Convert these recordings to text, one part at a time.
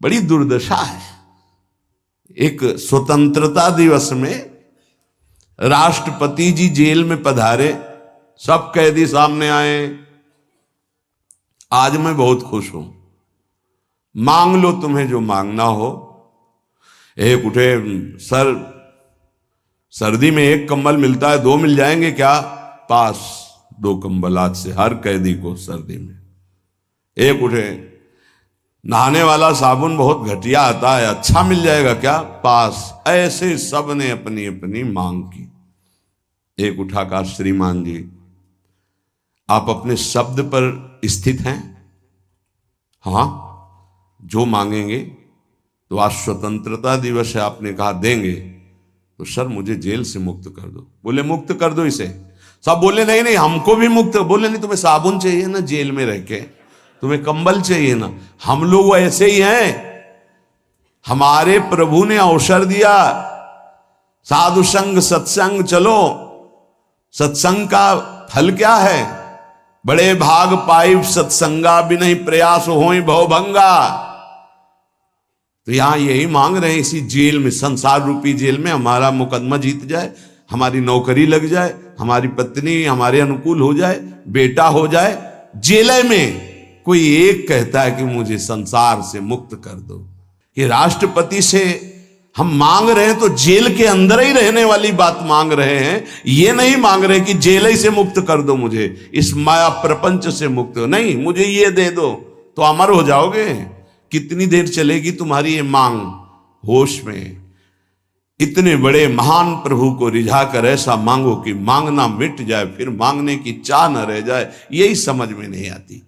बड़ी दुर्दशा है। एक स्वतंत्रता दिवस में राष्ट्रपति जी जेल में पधारे, सब कैदी सामने आए। आज मैं बहुत खुश हूं, मांग लो तुम्हें जो मांगना हो। एक उठे, सर सर्दी में एक कंबल मिलता है, 2 मिल जाएंगे क्या? पास 2 कंबल आज से हर कैदी को सर्दी में। एक उठे, नहाने वाला साबुन बहुत घटिया आता है, अच्छा मिल जाएगा क्या? पास। ऐसे सब ने अपनी अपनी मांग की। एक उठा कहा, श्रीमान जी आप अपने शब्द पर स्थित हैं? हाँ, जो मांगेंगे। तो आज स्वतंत्रता दिवस है, आपने कहा देंगे, तो सर मुझे जेल से मुक्त कर दो। बोले मुक्त कर दो इसे? सब बोले नहीं नहीं हमको भी मुक्त। बोले नहीं, तुम्हें साबुन चाहिए ना जेल में रह के, तुम्हें कंबल चाहिए ना, हम लोग ऐसे ही हैं। हमारे प्रभु ने अवसर दिया, साधु संग सत्संग चलो। सत्संग का फल क्या है? बड़े भाग पाई सत्संगा भी नहीं प्रयास होई भवभंगा। तो यहां यही मांग रहे हैं, इसी जेल में, संसार रूपी जेल में हमारा मुकदमा जीत जाए, हमारी नौकरी लग जाए, हमारी पत्नी हमारे अनुकूल हो जाए, बेटा हो जाए। जेल में कोई एक कहता है कि मुझे संसार से मुक्त कर दो। ये राष्ट्रपति से हम मांग रहे हैं तो जेल के अंदर ही रहने वाली बात मांग रहे हैं। ये नहीं मांग रहे कि जेल ही से मुक्त कर दो, मुझे इस माया प्रपंच से मुक्त नहीं, मुझे ये दे दो तो अमर हो जाओगे। कितनी देर चलेगी तुम्हारी ये मांग? होश में इतने बड़े महान प्रभु को रिझा कर ऐसा मांगो कि मांगना मिट जाए, फिर मांगने की चाह न रह जाए। यही समझ में नहीं आती।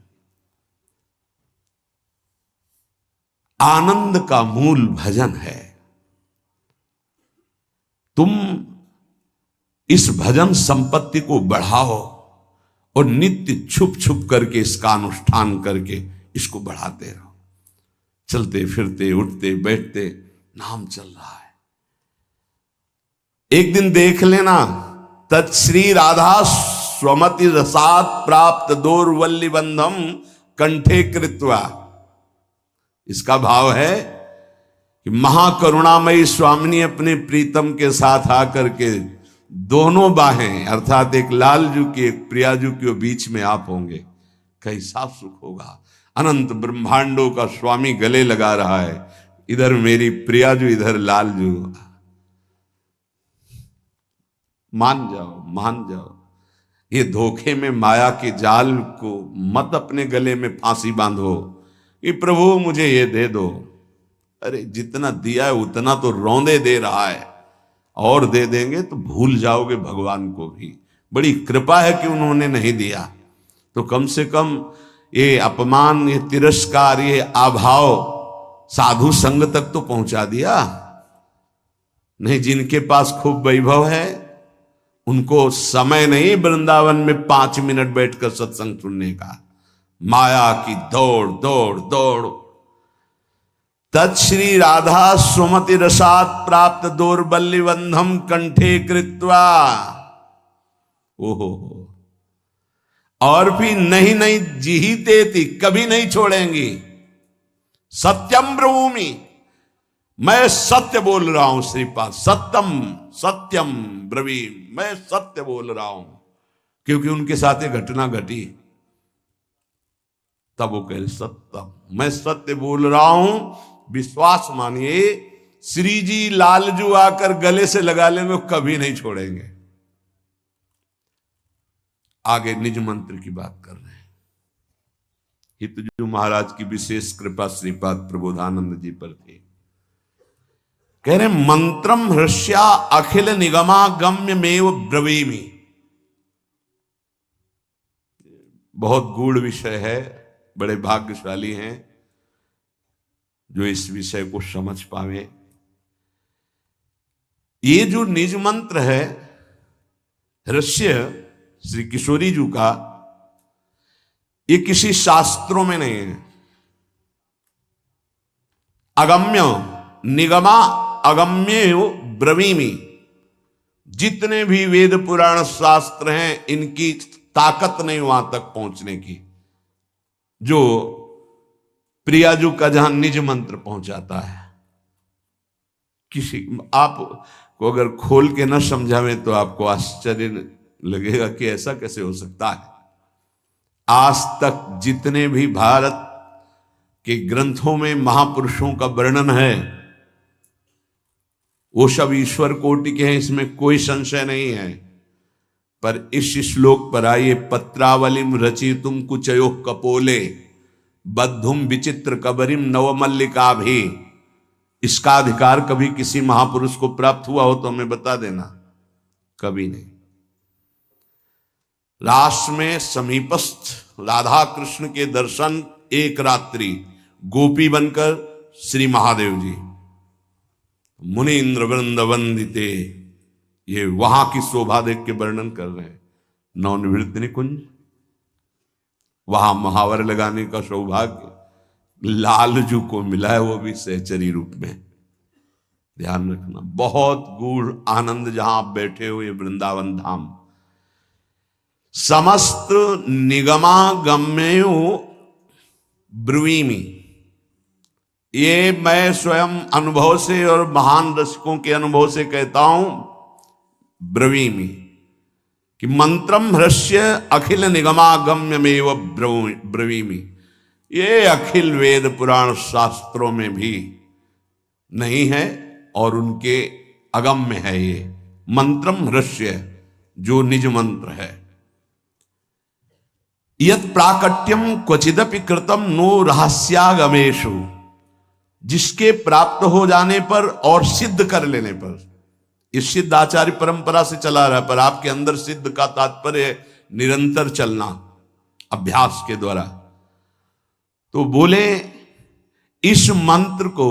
आनंद का मूल भजन है। तुम इस भजन संपत्ति को बढ़ाओ और नित्य छुप छुप करके इसका अनुष्ठान करके इसको बढ़ाते रहो। चलते फिरते उठते बैठते नाम चल रहा है। एक दिन देख लेना, तत्श्री राधा स्वमति रसात प्राप्त दोर्वल्ली बंधम कंठे कृत्वा। इसका भाव है कि महाकरुणामयी स्वामिनी अपने प्रीतम के साथ आकर के दोनों बाहें अर्थात एक लालजू की एक प्रियाजू के बीच में आप होंगे, कैसा सुख होगा। अनंत ब्रह्मांडों का स्वामी गले लगा रहा है, इधर मेरी प्रियाजू इधर लालजू। मान जाओ मान जाओ, ये धोखे में माया के जाल को मत अपने गले में फांसी बांधो कि प्रभु मुझे ये दे दो। अरे जितना दिया है उतना तो रौंदे दे रहा है, और दे देंगे तो भूल जाओगे भगवान को भी। बड़ी कृपा है कि उन्होंने नहीं दिया, तो कम से कम ये अपमान, ये तिरस्कार, ये अभाव साधु संग तक तो पहुंचा दिया। नहीं, जिनके पास खूब वैभव है उनको समय नहीं वृंदावन में 5 मिनट बैठकर सत्संग सुनने का। माया की दौड़ दौड़ दौड़। तत्श्री राधा सुमति रसात प्राप्त दौर्बल्य बंधम कंठे कृत्वा। ओहो, और भी नहीं नहीं जीते थी, कभी नहीं छोड़ेंगी। सत्यम ब्रवीमि, मैं सत्य बोल रहा हूं श्रीपाद। सत्यम सत्यम ब्रवीम, मैं सत्य बोल रहा हूं। क्योंकि उनके साथ ये घटना घटी, तब वो कह सत्यम, मैं सत्य बोल रहा हूं, विश्वास मानिए। श्री जी लालजू आकर गले से लगा लेंगे, कभी नहीं छोड़ेंगे। आगे निज मंत्र की बात कर रहे हैं। हितजू महाराज की विशेष कृपा श्रीपाद प्रबोधानंद जी पर थी। कह रहे मंत्रम हृष्या अखिल निगमागम्य मेव ब्रवीमि। बहुत गूढ़ विषय है, बड़े भाग्यशाली हैं जो इस विषय को समझ पावे। ये जो निज मंत्र है हृष्य श्री किशोरी जी का, ये किसी शास्त्रों में नहीं है। अगम्य निगमा अगम्य ब्रवीमि, जितने भी वेद पुराण शास्त्र हैं इनकी ताकत नहीं वहां तक पहुंचने की। जो प्रियाजू का जहां निज मंत्र पहुंचाता है। किसी आप को अगर खोल के न समझावे तो आपको आश्चर्य लगेगा कि ऐसा कैसे हो सकता है। आज तक जितने भी भारत के ग्रंथों में महापुरुषों का वर्णन है वो सब ईश्वर कोटि के हैं, इसमें कोई संशय नहीं है। पर इस श्लोक पर आइए, पत्रावलिम रचितुम कुचयो कपोले बद्धुम विचित्र कबरिम नवमल्लिका भी। इसका अधिकार कभी किसी महापुरुष को प्राप्त हुआ हो तो हमें बता देना। कभी नहीं। रास में समीपस्थ राधा कृष्ण के दर्शन, एक रात्रि गोपी बनकर श्री महादेव जी मुनि इंद्र वृंद वंदिते, ये वहां की शोभा देख के वर्णन कर रहे हैं। नवनिवृत्त निकुंज, वहां महावर लगाने का सौभाग्य लालजू को मिला है, वो भी सहचरी रूप में। ध्यान रखना, बहुत गूढ़ आनंद जहां आप बैठे हो ये वृंदावन धाम। समस्त निगमागम्यो ब्रुवीमि, ये मैं स्वयं अनुभव से और महान रसिकों के अनुभव से कहता हूं, ब्रवीमि, कि मंत्रम हृष्य अखिल निगमागम्यमेव ब्रवीमि। ये अखिल वेद पुराण शास्त्रों में भी नहीं है और उनके अगम्य है। ये मंत्रम हृष्य जो निज मंत्र है। यत् प्राकट्यम क्वचिदपि कृतम नो रहस्यागमेषु, जिसके प्राप्त हो जाने पर और सिद्ध कर लेने पर, इस सिद्ध आचार्य परंपरा से चला रहा है, पर आपके अंदर सिद्ध का तात्पर्य निरंतर चलना अभ्यास के द्वारा। तो बोले इस मंत्र को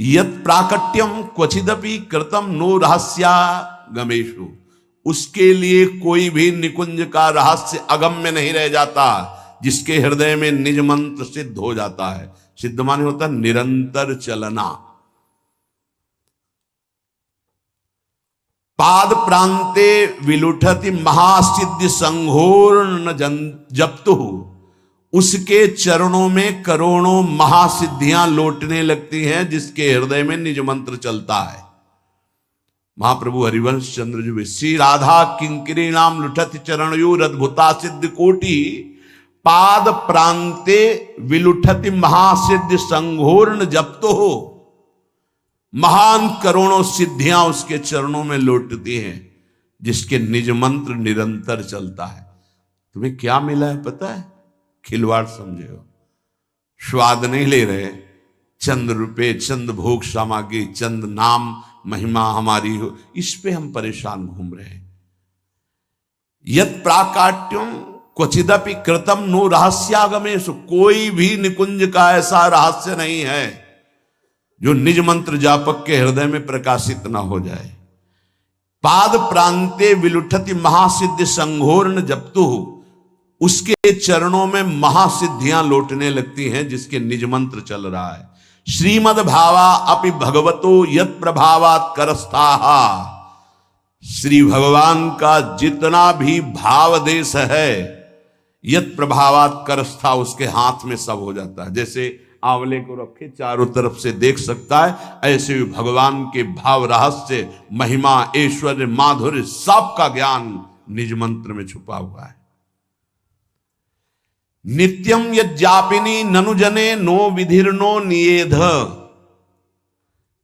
यत् प्राकट्यम क्वचिदपि कृतम नो रहस्यागमेषु, उसके लिए कोई भी निकुंज का रहस्य अगम्य नहीं रह जाता, जिसके हृदय में निज मंत्र सिद्ध हो जाता है। सिद्ध माने होता निरंतर चलना। पाद प्रांते विलुठति महासिद्धि संघोर्ण जप्तु, उसके चरणों में करोड़ों महासिद्धियां लौटने लगती हैं, जिसके हृदय में निज मंत्र चलता है। महाप्रभु हरिवंश चंद्र जी, श्री राधा किंकरी नाम लुठति चरणयोर अद्भुता सिद्ध कोटि, पाद प्रांते विलुठति महासिद्धि संघोर्ण जप्तो हो। महान करोड़ों सिद्धियां उसके चरणों में लौटती हैं, जिसके निज मंत्र निरंतर चलता है। तुम्हें क्या मिला है पता है? खिलवाड़ समझे हो, स्वाद नहीं ले रहे, चंद रुपए, चंद भोग सामग्री, चंद नाम महिमा हमारी हो, इस पे हम परेशान घूम रहे हैं। यत् प्राकाट्यम क्वचिदपि कृतम नो रहस्यागमेषु, कोई भी निकुंज का ऐसा रहस्य नहीं है जो निज मंत्र जापक के हृदय में प्रकाशित ना हो जाए। पाद प्रांते विलुठति महासिद्धि संघोर्ण जप्तु, उसके चरणों में महासिद्धियां लौटने लगती हैं, जिसके निज मंत्र चल रहा है। श्रीमद भावा अपि भगवतो यत् प्रभावात् करस्थाहा, श्री भगवान का जितना भी भाव देश है, यत् प्रभावात् करस्था, उसके हाथ में सब हो जाता है। जैसे आंवले को रखे चारों तरफ से देख सकता है, ऐसे भी भगवान के भाव रहस्य, महिमा, ऐश्वर्य, माधुर्य, सब का ज्ञान निज मंत्र में छुपा हुआ है। नित्यम यज्जापिनी ननु जने नो विधिर्नो नियेध,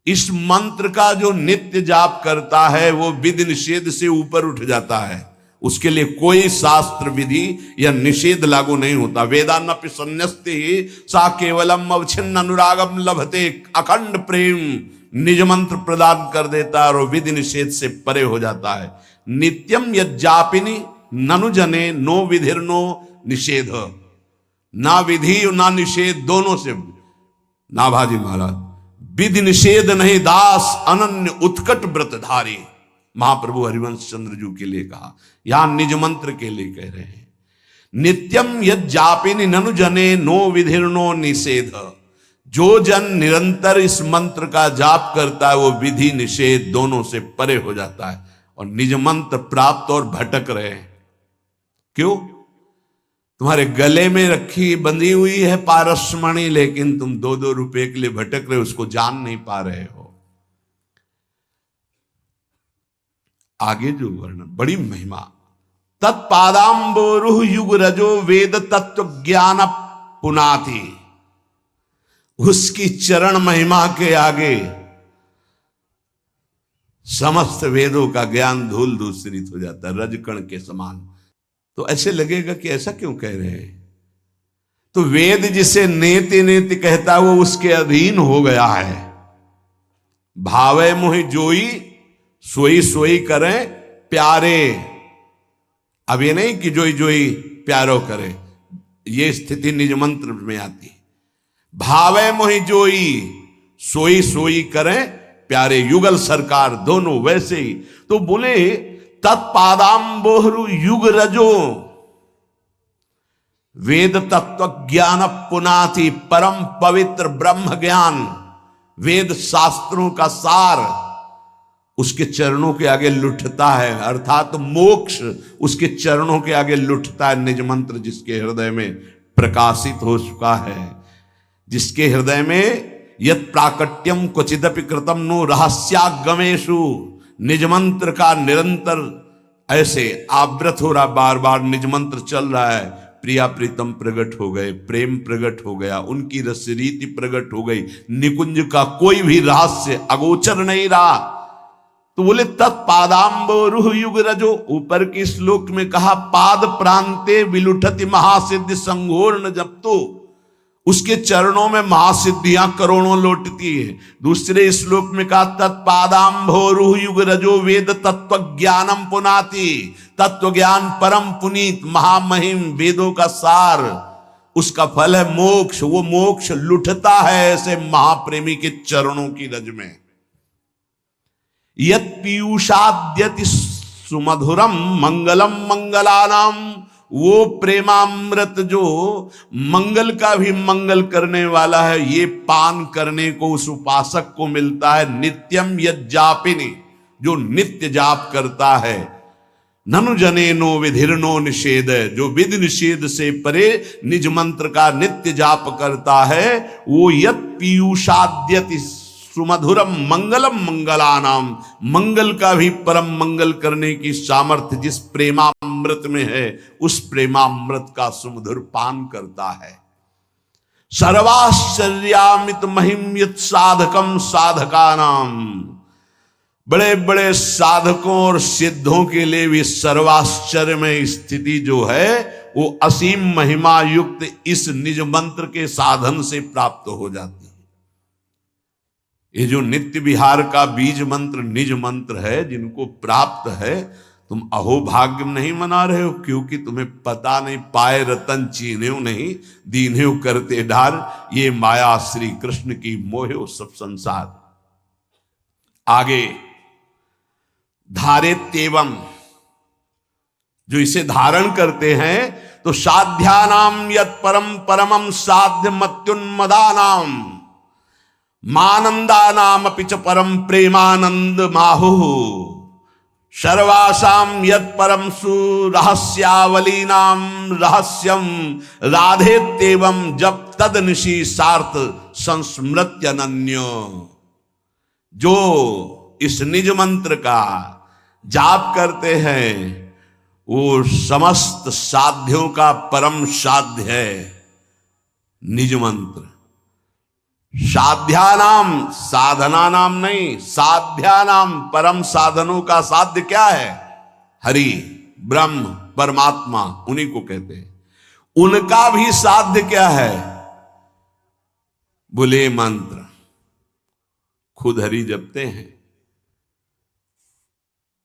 इस मंत्र का जो नित्य जाप करता है वो विधि निषेध से ऊपर उठ जाता है। उसके लिए कोई शास्त्र विधि या निषेध लागू नहीं होता। वेदान्नपि संन्यस्ते सा केवलम अवच्छिन्न अनुरागम लभते, अखंड प्रेम निज मंत्र प्रदान कर देता है और विधि निषेध से परे हो जाता है। नित्यम यज्जापिनी ननु जने नो विधिर्नो निषेध, ना विधि ना निषेध, दोनों से। नाभाजी महाराज, विधि निषेध नहीं दास अनन्य उत्कट व्रतधारी, महाप्रभु हरिवंश चंद्र जी के लिए कहा, यहां निज मंत्र के लिए कह रहे हैं। नित्यम यज्जापिनी ननु जने नो विधिर्नो निषेध, जो जन निरंतर इस मंत्र का जाप करता है वो विधि निषेध दोनों से परे हो जाता है और निज मंत्र प्राप्त और भटक रहे हैं। क्यों? तुम्हारे गले में रखी बंधी हुई है पारसमणि, लेकिन तुम 2-2 रुपए के लिए भटक रहे हो, उसको जान नहीं पा रहे हो। आगे जो वर्णन, बड़ी महिमा। तत्पादाम्बोरुह युग रजो वेद तत्व ज्ञान पुनाति। उसकी चरण महिमा के आगे समस्त वेदों का ज्ञान धूल दूसरित हो जाता है, रजकण के समान। तो ऐसे लगेगा कि ऐसा क्यों कह रहे हैं? तो वेद जिसे नेति नेति कहता है वो उसके अधीन हो गया है। भावे मोहि जोई सोई सोई करें प्यारे। अब ये नहीं कि जोई जोई प्यारो करे, ये स्थिति निज मंत्र में आती है। भावे मोहि जोई सोई सोई करें प्यारे, युगल सरकार दोनों वैसे ही। तो बोले तत्पादाम्बोहरु युग रजो वेद तत्व ज्ञान पुनाति। परम पवित्र ब्रह्म ज्ञान, वेद शास्त्रों का सार उसके चरणों के आगे लुटता है, अर्थात मोक्ष उसके चरणों के आगे लुटता है। निज मंत्र जिसके हृदय में प्रकाशित हो चुका है, जिसके हृदय में यत् प्राकट्यम क्वचिदपि कृतम नो रहस्यागमेशु, निज मंत्र का निरंतर ऐसे आवृत हो रहा, बार बार निज मंत्र चल रहा है। प्रिया प्रीतम प्रकट हो गए, प्रेम प्रकट हो गया, उनकी रसरीति प्रकट हो गई, निकुंज का कोई भी रहस्य अगोचर नहीं रहा। तो बोले तत्पादाम्बोरुह युग रजो। ऊपर के श्लोक में कहा पाद प्रांते विलुठति महासिद्धि संघोर्ण जप्तो, उसके चरणों में महासिद्धियां करोड़ों लौटती है। दूसरे श्लोक में कहा तत्पादाम्भोरुह युग रजो वेद तत्व ज्ञानम पुनाति। तत्व ज्ञान परम पुनीत महामहिम वेदों का सार, उसका फल है मोक्ष। वो मोक्ष लुटता है ऐसे महाप्रेमी के चरणों की रज में। यत् पीयूषाद्यति सुमधुरम मंगलम मंगलानाम, वो प्रेमामृत जो मंगल का भी मंगल करने वाला है, ये पान करने को उस उपासक को मिलता है। नित्यम यज्जापिनी, जो नित्य जाप करता है। ननु जने नो विधिर्नो निषेध, जो विधि निषेध से परे निज मंत्र का नित्य जाप करता है, वो यत् पीयूषाद्यति सुमधुरम मंगलम मंगलानाम, मंगल का भी परम मंगल करने की सामर्थ्य जिस प्रेमामृत में है, उस प्रेमामृत का सुमधुर पान करता है। सर्वाश्चर्यामित महिम यत् साधकम साधकानाम, बड़े बड़े साधकों और सिद्धों के लिए भी सर्वाश्चर्य में स्थिति जो है वो असीम महिमा युक्त इस निज मंत्र के साधन से प्राप्त हो जाती है। ये जो नित्य विहार का बीज मंत्र निज मंत्र है, जिनको प्राप्त है, तुम अहोभाग्य नहीं मना रहे हो, क्योंकि तुम्हें पता नहीं, पाए रतन चीन्ह्यो नहीं, दीन्ह्यो करते ढार, ये माया श्री कृष्ण की मोहे सब संसार। आगे धारित एवं, जो इसे धारण करते हैं, तो साध्यानाम यत् परम परमम साध्य मत्युन्मदानाम मानंदानाम अपि च परम प्रेमानंद माहु, सर्वासाम यत् परम सुरहस्यावलीनाम रहस्यम राधेत्येवं जब तद निशि सार्थ संस्मृत्यनन्यो। जो इस निज मंत्र का जाप करते हैं वो समस्त साध्यों का परम साध्य है निज मंत्र। साध्यानाम, साधना नाम नहीं, साध्यानाम, परम साधनों का साध्य क्या है? हरि, ब्रह्म, परमात्मा, उन्हीं को कहते हैं। उनका भी साध्य क्या है? बोले मंत्र। खुद हरि जपते हैं।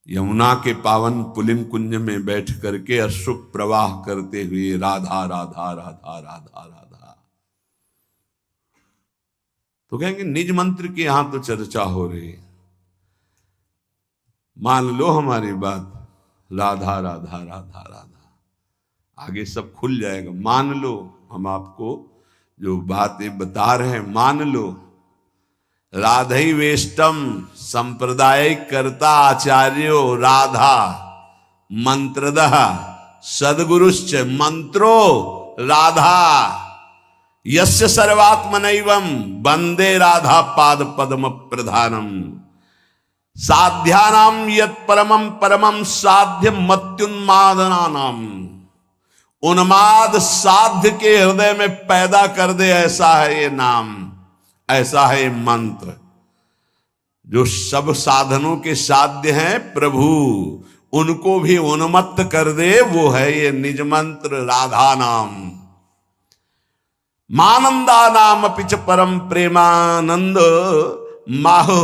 यमुना के पावन पुलिन कुंज में बैठ करके अश्रु प्रवाह करते हुए राधा राधा राधा राधा राधा, तो कहेंगे निज मंत्र की यहां तो चर्चा हो रही है, मान लो हमारी बात, राधा राधा राधा राधा, आगे सब खुल जाएगा। मान लो, हम आपको जो बातें बता रहे हैं मान लो। राधई वेष्टम संप्रदाय कर्ता आचार्यो राधा मंत्रदः सद्गुरुश्च मंत्रो राधा यस्य सर्वात्मनैवं वंदे राधा पाद पद्म प्रधानम साध्यानाम यत् परमं परमं साध्य मत्युन्मादनानाम। उन्माद साध्य के हृदय में पैदा कर दे, ऐसा है ये नाम, ऐसा है ये मंत्र। जो सब साधनों के साध्य हैं प्रभु, उनको भी उन्मत्त कर दे, वो है ये निज मंत्र राधा नाम। मानंदा नाम पिच परम प्रेमानंद माहो।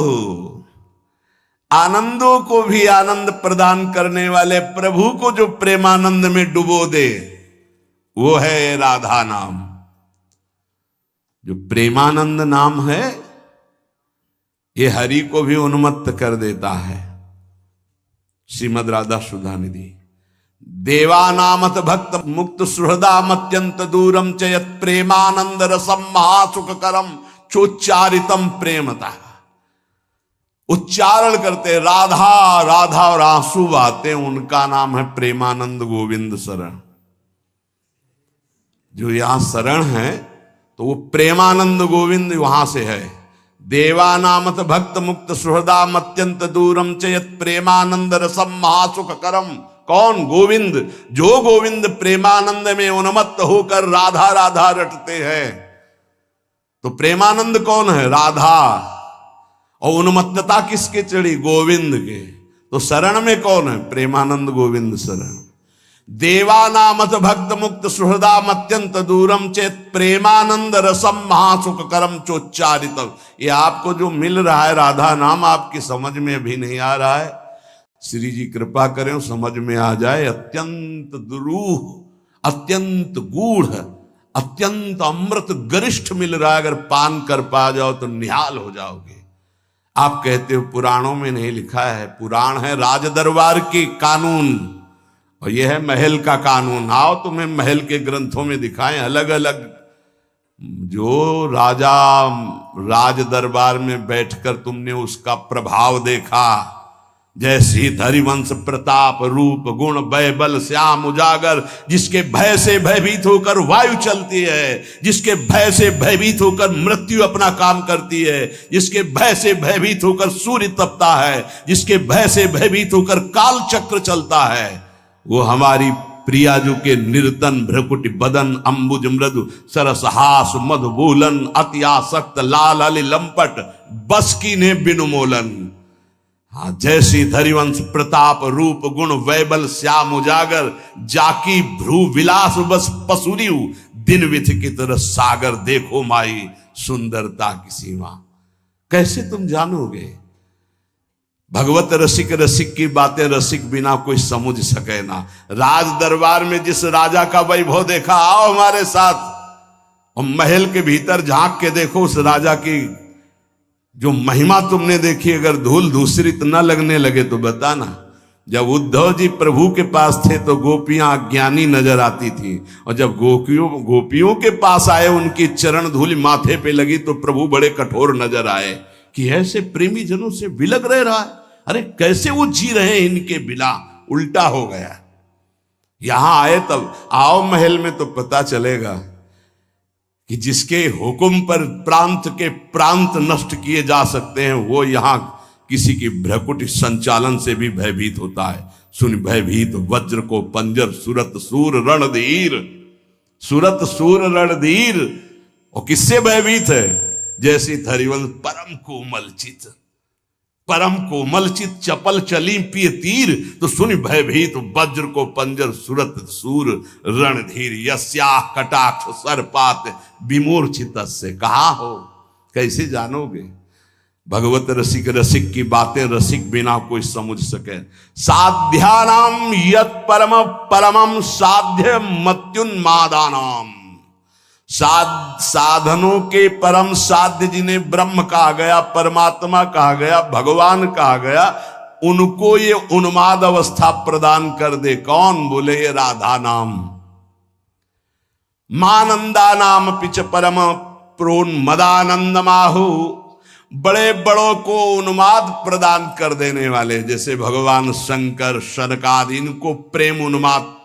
आनंदों को भी आनंद प्रदान करने वाले प्रभु को जो प्रेमानंद में डुबो दे, वो है राधा नाम। जो प्रेमानंद नाम है, ये हरि को भी उन्मत्त कर देता है। श्रीमद राधा सुधा निधि। देवानामत भक्त मुक्त सुहृदाम अत्यंत दूरम च यत् प्रेमानंद रसम महासुख करम चोच्चारितम प्रेमता। उच्चारण करते राधा राधा और आंसू बहाते, उनका नाम है प्रेमानंद गोविंद शरण। जो यहां शरण है तो वो प्रेमानंद गोविंद वहां से है। देवानामत भक्त मुक्त सुहृदाम अत्यंत दूरम च यत् प्रेमानंद रसम महासुख करम। कौन? गोविंद। जो गोविंद प्रेमानंद में उन्मत्त होकर राधा राधा रटते हैं। तो प्रेमानंद कौन है? राधा। और उन्मत्तता किसके चढ़ी? गोविंद के। तो शरण में कौन है? प्रेमानंद गोविंद शरण। देवानामत भक्त मुक्त सुहृदाम अत्यंत दूरम चेत प्रेमानंद रसम महासुख करम चोच्चारितम। ये आपको जो मिल रहा है राधा नाम, आपकी समझ में अभी नहीं आ रहा है। श्री जी कृपा करें समझ में आ जाए। अत्यंत दुरूह, अत्यंत गूढ़, अत्यंत अमृत गरिष्ठ मिल रहा है। अगर पान कर पा जाओ तो निहाल हो जाओगे। आप कहते हो पुराणों में नहीं लिखा है। पुराण है राज दरबार की कानून, और यह है महल का कानून। आओ तुम्हें महल के ग्रंथों में दिखाएं अलग अलग। जो राजा राज दरबार में बैठकर तुमने उसका प्रभाव देखा, जैसी हरिवंश प्रताप रूप गुण वै बल श्याम उजागर, जिसके भय से भयभीत होकर वायु चलती है, जिसके भय से भयभीत होकर मृत्यु अपना काम करती है, जिसके भय से भयभीत होकर सूर्य तपता है, जिसके भय से भयभीत होकर काल चक्र चलता है, वो हमारी प्रियाजू के निर्तन भ्रकुटि बदन अंबुज मृदु सरस हास मधुबूलन अति आसक्त लाल अली लंपट बस की ने बिनु मोलन। हाँ, जैसी धरिवंश प्रताप रूप गुण वैबल श्याम उजागर, जाकी भ्रू विलास बस पसुरियु दिन विथ की तरह सागर। देखो माई सुंदरता की सीमा। कैसे तुम जानोगे? भगवत रसिक रसिक की बातें रसिक बिना कोई समझ सके ना। राज दरबार में जिस राजा का वैभव देखा, आओ हमारे साथ और महल के भीतर झांक के देखो। उस राजा की जो महिमा तुमने देखी, अगर धूल दूसरित न लगने लगे तो बताना। जब उद्धव जी प्रभु के पास थे तो गोपियां अज्ञानी नजर आती थी, और जब गोपियों के पास आए, उनकी चरण धूल माथे पे लगी तो प्रभु बड़े कठोर नजर आए कि ऐसे प्रेमी जनों से विलग रह रहा है। अरे कैसे वो जी रहे हैं इनके बिना। उल्टा हो गया। यहां आए तब आओ महल में तो पता चलेगा कि जिसके हुक्म पर प्रांत के प्रांत नष्ट किए जा सकते हैं, वो यहां किसी की भ्रकुटी संचालन से भी भयभीत होता है। सुन भयभीत वज्र को पंजर सुरत सूर रणधीर। सुरत सूर रणधीर। और किससे भयभीत है? जैसी धरिवंश परम कोमल चित, परम कोमल चित चपल चली पिय तीर। तो सुन भयभीत वज्र को पंजर सुरत सूर रणधीर। यस्या कटाक्ष सरपात विमूर्छित से। कहा हो? कैसे जानोगे? भगवत रसिक रसिक की बातें रसिक बिना कोई समझ सके। साध्यानाम यत् परम परमम साध्य मत्युन्मादानाम। साधनों के परम साध्य जिन्हें ब्रह्म कहा गया, परमात्मा कहा गया, भगवान कहा गया, उनको ये उन्माद अवस्था प्रदान कर दे। कौन? बोले ये राधा नाम। मानंदा नाम पिच परम प्रोन्मदानंद माहु। बड़े बड़ों को उन्माद प्रदान कर देने वाले, जैसे भगवान शंकर सनकादि, इनको प्रेम उन्माद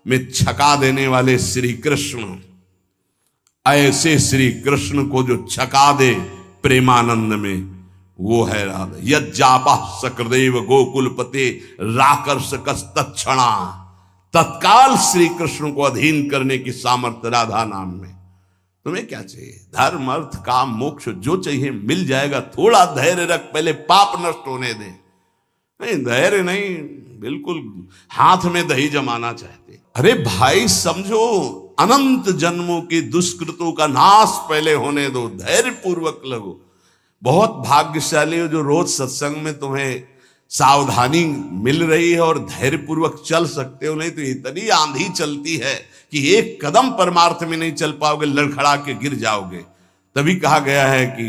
में छका देने वाले श्री कृष्ण, ऐसे श्री कृष्ण को जो छका दे प्रेमानंद में, वो है राधा। यज्जापा सकृदेव गोकुलपते राकर्ष तत्क्षणा, तत्काल श्री कृष्ण को अधीन करने की सामर्थ्य राधा नाम में। तुम्हें क्या चाहिए? धर्म अर्थ काम मोक्ष जो चाहिए मिल जाएगा। थोड़ा धैर्य रख, पहले पाप नष्ट होने दे। नहीं धैर्य नहीं, बिल्कुल हाथ में दही जमाना चाहते। अरे भाई समझो, अनंत जन्मों की दुष्कृतों का नाश पहले होने दो, धैर्य पूर्वक लगो। बहुत भाग्यशाली हो जो रोज सत्संग में तुम्हें सावधानी मिल रही है और धैर्य पूर्वक चल सकते हो। नहीं तो इतनी आंधी चलती है कि एक कदम परमार्थ में नहीं चल पाओगे, लड़खड़ा के गिर जाओगे। तभी कहा गया है कि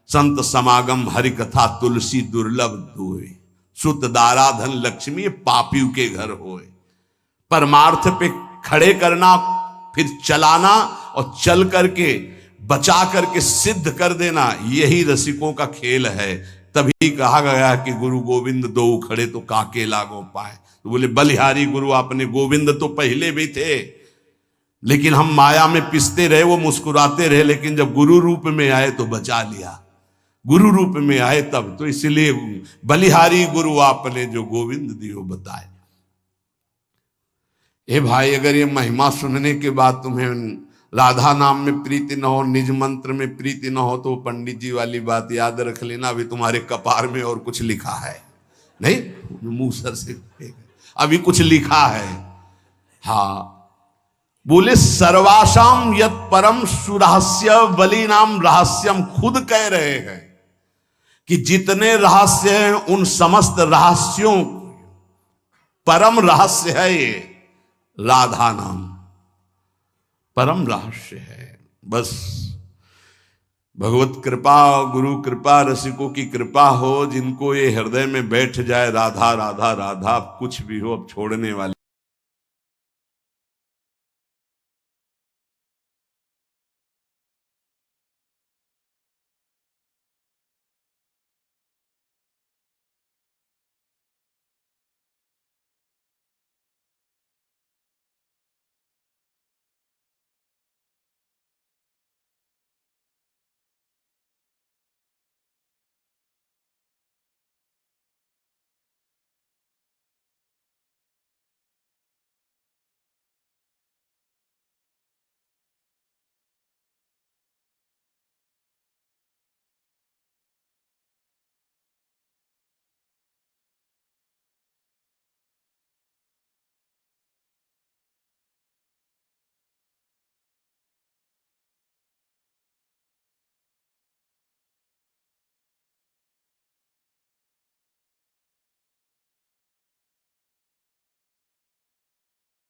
संत समागम हरि कथा तुलसी दुर्लभ दोए, सुत दारा धन लक्ष्मी ये पापियों के घर होए। परमार्थ पे खड़े करना, फिर चलाना और चल करके बचा करके सिद्ध कर देना, यही रसिकों का खेल है। तभी कहा गया कि गुरु गोविंद दो खड़े तो काके लागो पाए। तो बोले बलिहारी गुरु आपने, गोविंद तो पहले भी थे लेकिन हम माया में पिसते रहे, वो मुस्कुराते रहे, लेकिन जब गुरु रूप में आए तो बचा लिया। गुरु रूप में आए तब तो, इसलिए बलिहारी गुरु आपने जो गोविंद दियो बताए। ए भाई, अगर ये महिमा सुनने के बाद तुम्हें राधा नाम में प्रीति न हो, निज मंत्र में प्रीति न हो, तो पंडित जी वाली बात याद रख लेना, अभी तुम्हारे कपार में और कुछ लिखा है। नहीं, मुंह सर से अभी कुछ लिखा है। हाँ, बोले सर्वासाम यत परम सुरहस्य बलि नाम रहस्यम, खुद कह रहे हैं कि जितने रहस्य हैं उन समस्त रहस्यों परम रहस्य है ये राधा नाम, परम रहस्य है। बस भगवत कृपा, गुरु कृपा, रसिकों की कृपा हो, जिनको ये हृदय में बैठ जाए राधा राधा राधा, कुछ भी हो अब छोड़ने वाले